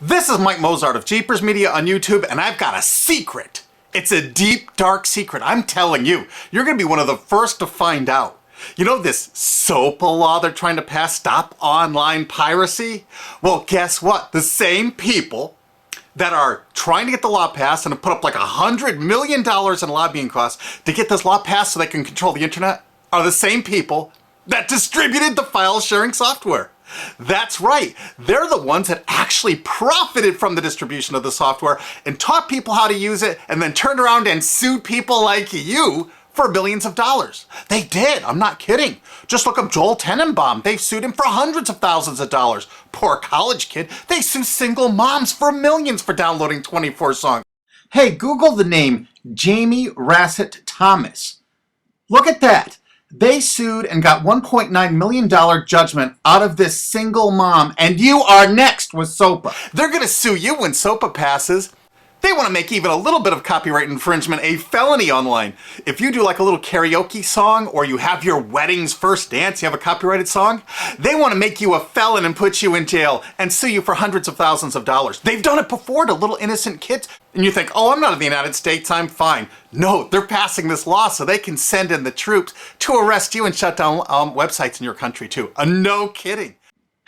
This is Mike Mozart of Jeepers Media on YouTube, and I've got a secret. It's a deep, dark secret. I'm telling you, you're going to be one of the first to find out. You know this Sopa law they're trying to pass, stop online piracy? Well, guess what? The same people that are trying to get the law passed and have put up like $100 million in lobbying costs to get this law passed so they can control the internet are the same people that distributed the file sharing software. That's right. They're the ones that actually profited from the distribution of the software and taught people how to use it and then turned around and sued people like you for billions of dollars. They did. I'm not kidding. Just look up Joel Tenenbaum. They've sued him for hundreds of thousands of dollars. Poor college kid. They sue single moms for millions for downloading 24 songs. Hey, Google the name Jamie Rassett Thomas. Look at that. They sued and got $1.9 million judgment out of this single mom, and you are next with Sopa. They're going to sue you when Sopa passes. They want to make even a little bit of copyright infringement a felony online. If you do like a little karaoke song, or you have your wedding's first dance, you have a copyrighted song, they want to make you a felon and put you in jail and sue you for hundreds of thousands of dollars. They've done it before to little innocent kids. And you think, oh, I'm not in the United States, I'm fine. No, they're passing this law so they can send in the troops to arrest you and shut down websites in your country too. No kidding.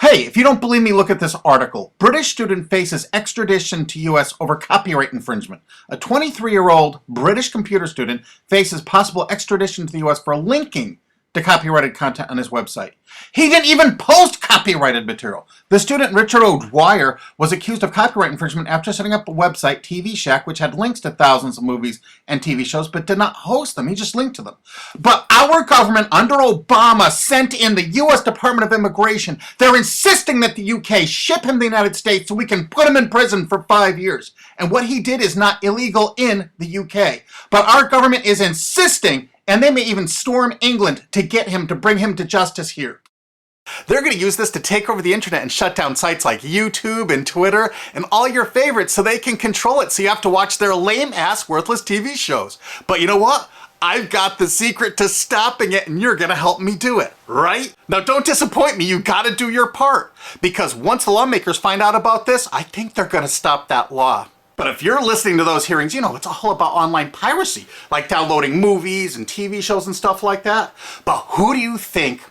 Hey, if you don't believe me, look at this article. British student faces extradition to US over copyright infringement. A 23-year-old British computer student faces possible extradition to the US for linking to copyrighted content on his website. He didn't even post copyrighted material. The student, Richard O'Dwyer, was accused of copyright infringement after setting up a website, TV Shack, which had links to thousands of movies and TV shows, but did not host them. He just linked to them. But our government, under Obama, sent in the U.S. Department of Immigration. They're insisting that the UK ship him to the United States so we can put him in prison for 5 years. And what he did is not illegal in the UK. But our government is insisting, and they may even storm England to get him, to bring him to justice here. They're going to use this to take over the internet and shut down sites like YouTube and Twitter and all your favorites so they can control it, so you have to watch their lame-ass, worthless TV shows. But you know what? I've got the secret to stopping it, and you're going to help me do it, right? Now, don't disappoint me. You got to do your part. Because once the lawmakers find out about this, I think they're going to stop that law. But if you're listening to those hearings, you know, it's all about online piracy, like downloading movies and TV shows and stuff like that. But who do you think,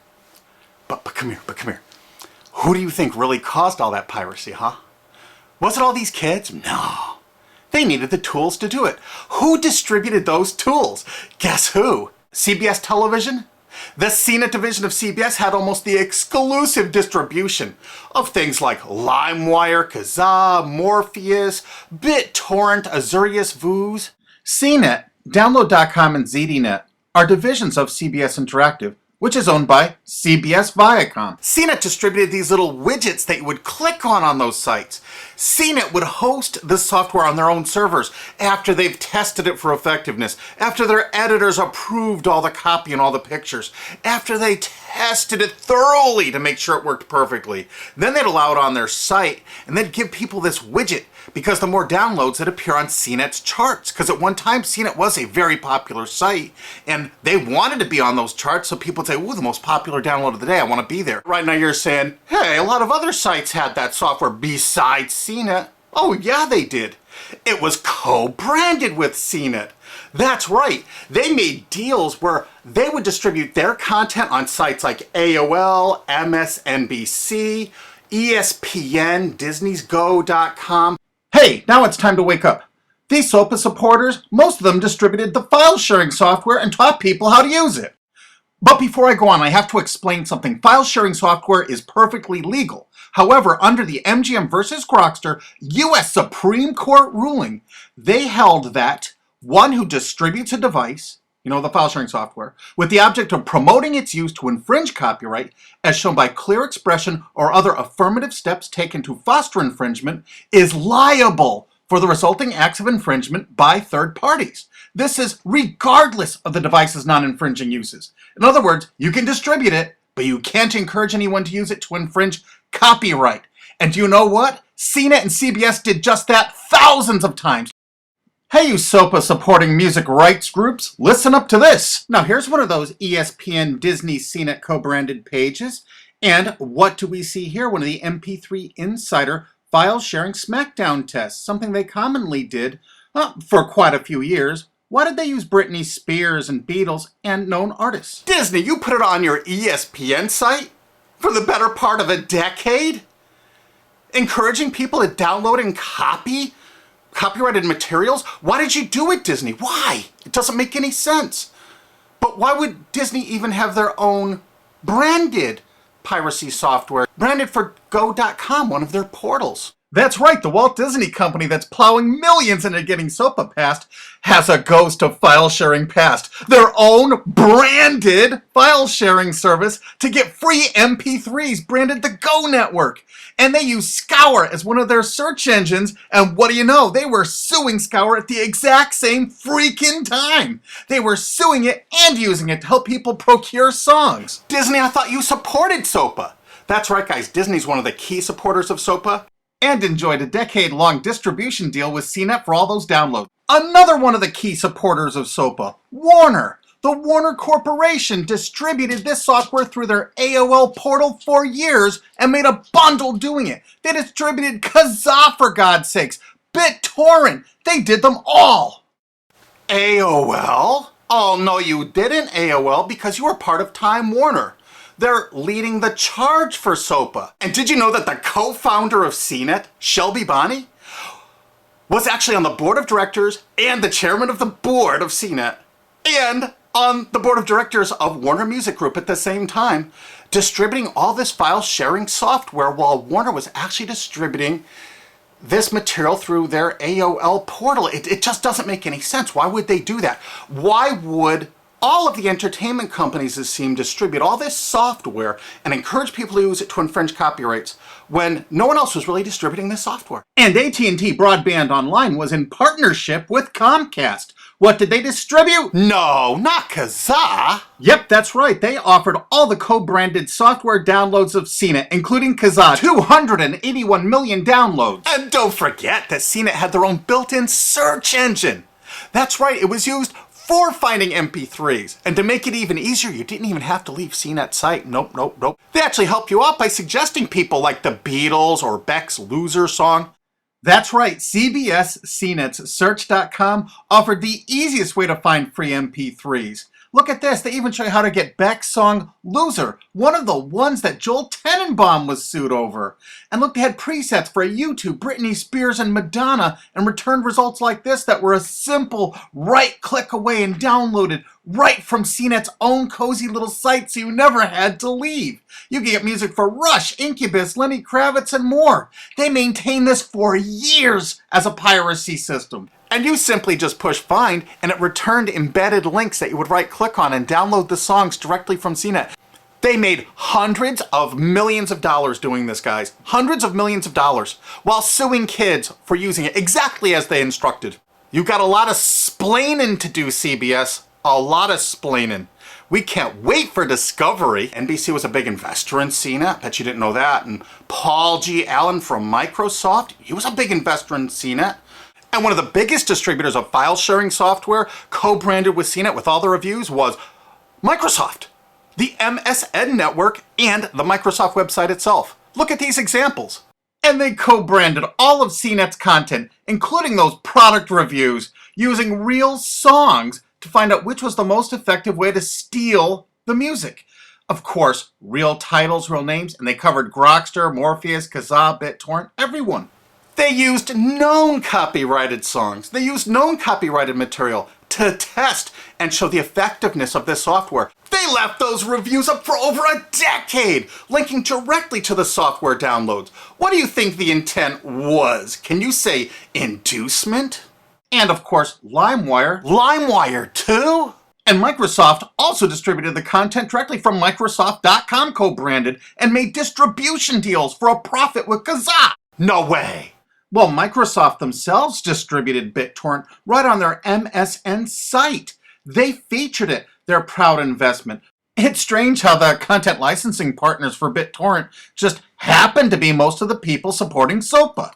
but come here. Who do you think really caused all that piracy, huh? Was it all these kids? No. They needed the tools to do it. Who distributed those tools? Guess who? CBS Television? The CNET division of CBS had almost the exclusive distribution of things like LimeWire, Kazaa, Morpheus, BitTorrent, Azurius, Vooz. CNET, Download.com, and ZDNet are divisions of CBS Interactive, which is owned by CBS Viacom. CNET distributed these little widgets that you would click on those sites. CNET would host the software on their own servers after they've tested it for effectiveness, after their editors approved all the copy and all the pictures, after they tested it thoroughly to make sure it worked perfectly. Then they'd allow it on their site, and they'd give people this widget, because the more downloads that appear on CNET's charts. Because at one time, CNET was a very popular site, and they wanted to be on those charts, so people would say, ooh, the most popular download of the day, I want to be there. Right now you're saying, hey, a lot of other sites had that software besides CNET. Oh yeah, they did. It was co-branded with CNET. That's right. They made deals where they would distribute their content on sites like AOL, MSNBC, ESPN, Disney'sGo.com. Hey, now it's time to wake up. These Sopa supporters, most of them distributed the file sharing software and taught people how to use it. But before I go on, I have to explain something. File sharing software is perfectly legal. However, under the MGM versus Grokster U.S. Supreme Court ruling, they held that one who distributes a device, you know, the file sharing software, with the object of promoting its use to infringe copyright, as shown by clear expression or other affirmative steps taken to foster infringement, is liable for the resulting acts of infringement by third parties. This is regardless of the device's non-infringing uses. In other words, you can distribute it, but you can't encourage anyone to use it to infringe copyright. And do you know what? CNET and CBS did just that thousands of times. Hey, you Sopa supporting music rights groups, listen up to this. Now here's one of those ESPN Disney CNET co-branded pages. And what do we see here? One of the MP3 Insider file sharing SmackDown tests, something they commonly did for quite a few years. Why did they use Britney Spears and Beatles and known artists? Disney, you put it on your ESPN site for the better part of a decade? Encouraging people to download and copy copyrighted materials? Why did you do it, Disney? Why? It doesn't make any sense. But why would Disney even have their own branded piracy software, branded for Go.com, one of their portals? That's right, the Walt Disney Company that's plowing millions into getting Sopa passed has a ghost of file sharing past. Their own branded file sharing service to get free MP3s branded the Go Network. And they use Scour as one of their search engines, and what do you know? They were suing Scour at the exact same freaking time. They were suing it and using it to help people procure songs. Disney, I thought you supported Sopa. That's right, guys, Disney's one of the key supporters of Sopa. And enjoyed a decade-long distribution deal with CNET for all those downloads. Another one of the key supporters of Sopa, Warner. The Warner Corporation distributed this software through their AOL portal for years and made a bundle doing it. They distributed Kazaa, for God's sakes, BitTorrent. They did them all. AOL? Oh, no, you didn't, AOL, because you were part of Time Warner. They're leading the charge for Sopa. And did you know that the co-founder of CNET, Shelby Bonney, was actually on the board of directors and the chairman of the board of CNET and on the board of directors of Warner Music Group at the same time, distributing all this file sharing software while Warner was actually distributing this material through their AOL portal. It just doesn't make any sense. Why would they do that? Why would all of the entertainment companies, it seemed, distribute all this software and encourage people to use it to infringe copyrights when no one else was really distributing this software? And AT&T Broadband Online was in partnership with Comcast. What did they distribute? No, not Kazaa. Yep, that's right. They offered all the co-branded software downloads of CNET, including Kazaa, 281 million downloads. And don't forget that CNET had their own built-in search engine. That's right, it was used for finding MP3s. And to make it even easier, you didn't even have to leave CNET's site. Nope. They actually helped you out by suggesting people like the Beatles or Beck's Loser song. That's right, CBS CNET's Search.com offered the easiest way to find free MP3s. Look at this, they even show you how to get Beck's song Loser, one of the ones that Joel Tenenbaum was sued over. And look, they had presets for YouTube, Britney Spears, and Madonna, and returned results like this that were a simple right click away and downloaded right from CNET's own cozy little site, so you never had to leave. You can get music for Rush, Incubus, Lenny Kravitz, and more. They maintained this for years as a piracy system. And you simply just push find, and it returned embedded links that you would right-click on and download the songs directly from CNET. They made hundreds of millions of dollars doing this, guys. Hundreds of millions of dollars, while suing kids for using it exactly as they instructed. You got a lot of splaining to do, CBS. A lot of splaining. We can't wait for Discovery. NBC was a big investor in CNET. Bet you didn't know that. And Paul G. Allen from Microsoft, he was a big investor in CNET. And one of the biggest distributors of file sharing software co-branded with CNET with all the reviews was Microsoft, the MSN network, and the Microsoft website itself. Look at these examples. And they co-branded all of CNET's content, including those product reviews, using real songs to find out which was the most effective way to steal the music. Of course, real titles, real names, and they covered Grokster, Morpheus, Kazaa, BitTorrent, everyone. They used known copyrighted songs. They used known copyrighted material to test and show the effectiveness of this software. They left those reviews up for over a decade, linking directly to the software downloads. What do you think the intent was? Can you say inducement? And of course, LimeWire. LimeWire too? And Microsoft also distributed the content directly from Microsoft.com co-branded and made distribution deals for a profit with Kazaa. No way. Well, Microsoft themselves distributed BitTorrent right on their MSN site. They featured it, their proud investment. It's strange how the content licensing partners for BitTorrent just happen to be most of the people supporting Sopa.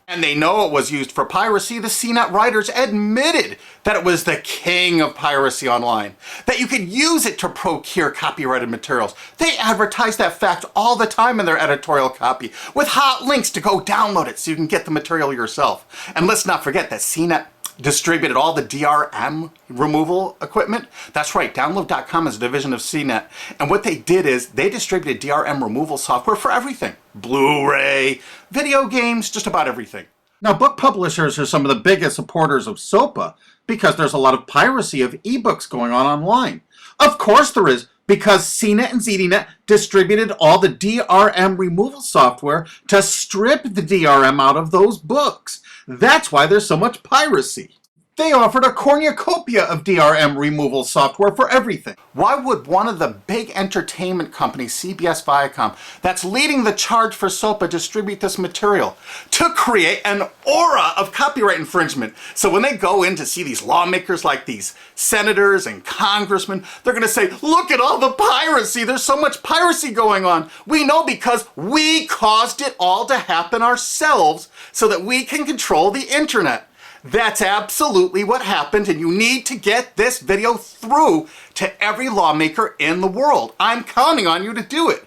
And they know it was used for piracy. The CNET writers admitted that it was the king of piracy online, that you could use it to procure copyrighted materials. They advertise that fact all the time in their editorial copy with hot links to go download it so you can get the material yourself. And let's not forget that CNET distributed all the DRM removal equipment. That's right, Download.com is a division of CNET. And what they did is they distributed DRM removal software for everything. Blu-ray, video games, just about everything. Now, book publishers are some of the biggest supporters of Sopa because there's a lot of piracy of ebooks going on online. Of course there is, because CNET and ZDNet distributed all the DRM removal software to strip the DRM out of those books. That's why there's so much piracy. They offered a cornucopia of DRM removal software for everything. Why would one of the big entertainment companies, CBS Viacom, that's leading the charge for Sopa, distribute this material? To create an aura of copyright infringement. So when they go in to see these lawmakers like these senators and congressmen, they're going to say, look at all the piracy. There's so much piracy going on. We know because we caused it all to happen ourselves so that we can control the internet. That's absolutely what happened, and you need to get this video through to every lawmaker in the world. I'm counting on you to do it.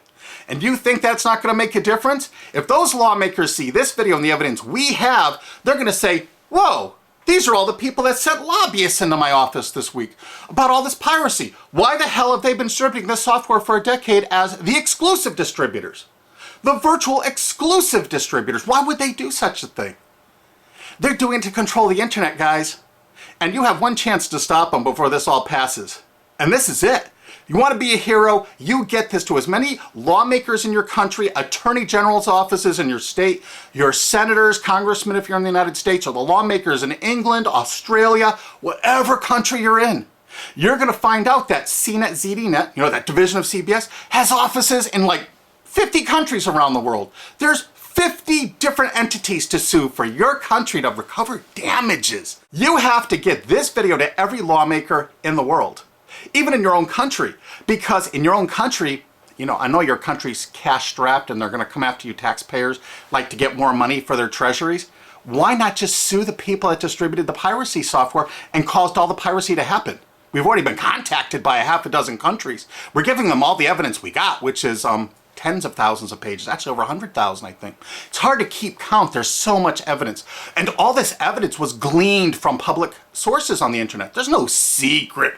And you think that's not going to make a difference? If those lawmakers see this video and the evidence we have, they're going to say, whoa, these are all the people that sent lobbyists into my office this week about all this piracy. Why the hell have they been distributing this software for a decade as the exclusive distributors? The virtual exclusive distributors. Why would they do such a thing? They're doing it to control the internet, guys. And you have one chance to stop them before this all passes. And this is it. You want to be a hero, you get this to as many lawmakers in your country, attorney general's offices in your state, your senators, congressmen if you're in the United States, or the lawmakers in England, Australia, whatever country you're in. You're going to find out that CNET, ZDNet, that division of CBS, has offices in like 50 countries around the world. There's 50 different entities to sue for your country to recover damages. You have to get this video to every lawmaker in the world, even in your own country, because in your own country, I know your country's cash strapped and they're going to come after you taxpayers like to get more money for their treasuries. Why not just sue the people that distributed the piracy software and caused all the piracy to happen? We've already been contacted by a half a dozen countries. We're giving them all the evidence we got, which is tens of thousands of pages, actually over 100,000, I think. It's hard to keep count. There's so much evidence. And all this evidence was gleaned from public sources on the internet. There's no secret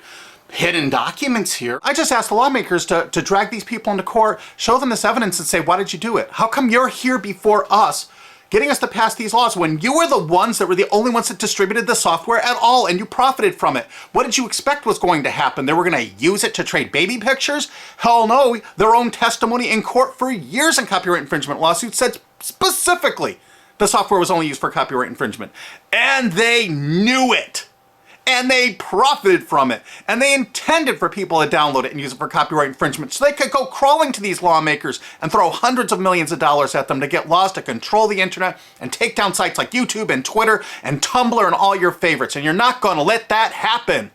hidden documents here. I just asked the lawmakers to drag these people into court, show them this evidence and say, why did you do it? How come you're here before us getting us to pass these laws when you were the ones that were the only ones that distributed the software at all and you profited from it? What did you expect was going to happen? They were going to use it to trade baby pictures? Hell no. Their own testimony in court for years in copyright infringement lawsuits said specifically the software was only used for copyright infringement. And they knew it. And they profited from it. And they intended for people to download it and use it for copyright infringement so they could go crawling to these lawmakers and throw hundreds of millions of dollars at them to get laws to control the internet and take down sites like YouTube and Twitter and Tumblr and all your favorites. And you're not going to let that happen.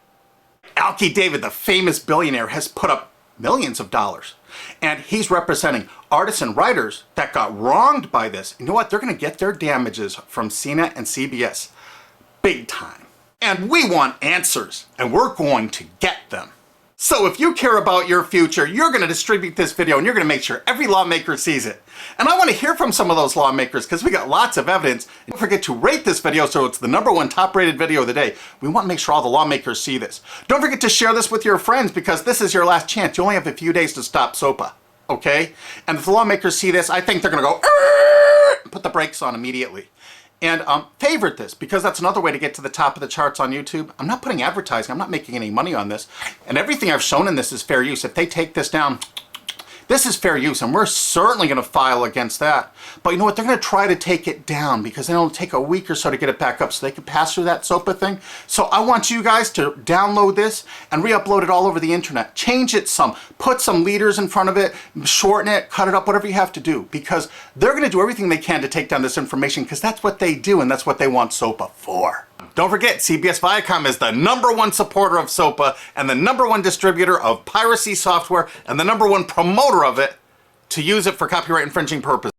Alki David, the famous billionaire, has put up millions of dollars. And he's representing artists and writers that got wronged by this. You know what? They're going to get their damages from CNET and CBS. Big time. And we want answers, and we're going to get them. So if you care about your future, you're going to distribute this video and you're going to make sure every lawmaker sees it. And I want to hear from some of those lawmakers because we got lots of evidence. Don't forget to rate this video so it's the #1 top rated video of the day. We want to make sure all the lawmakers see this. Don't forget to share this with your friends because this is your last chance. You only have a few days to stop Sopa, okay? And if the lawmakers see this, I think they're going to go, put the brakes on immediately. And favorite this, because that's another way to get to the top of the charts on YouTube. I'm not putting advertising. I'm not making any money on this. And everything I've shown in this is fair use. If they take this down, this is fair use, and we're certainly going to file against that. But you know what? They're going to try to take it down because it'll take a week or so to get it back up so they can pass through that SOPA thing. So I want you guys to download this and re-upload it all over the internet. Change it some. Put some leaders in front of it. Shorten it. Cut it up. Whatever you have to do. Because they're going to do everything they can to take down this information because that's what they do and that's what they want SOPA for. Don't forget, CBS Viacom is the #1 supporter of SOPA and the #1 distributor of piracy software and the #1 promoter of it to use it for copyright infringing purposes.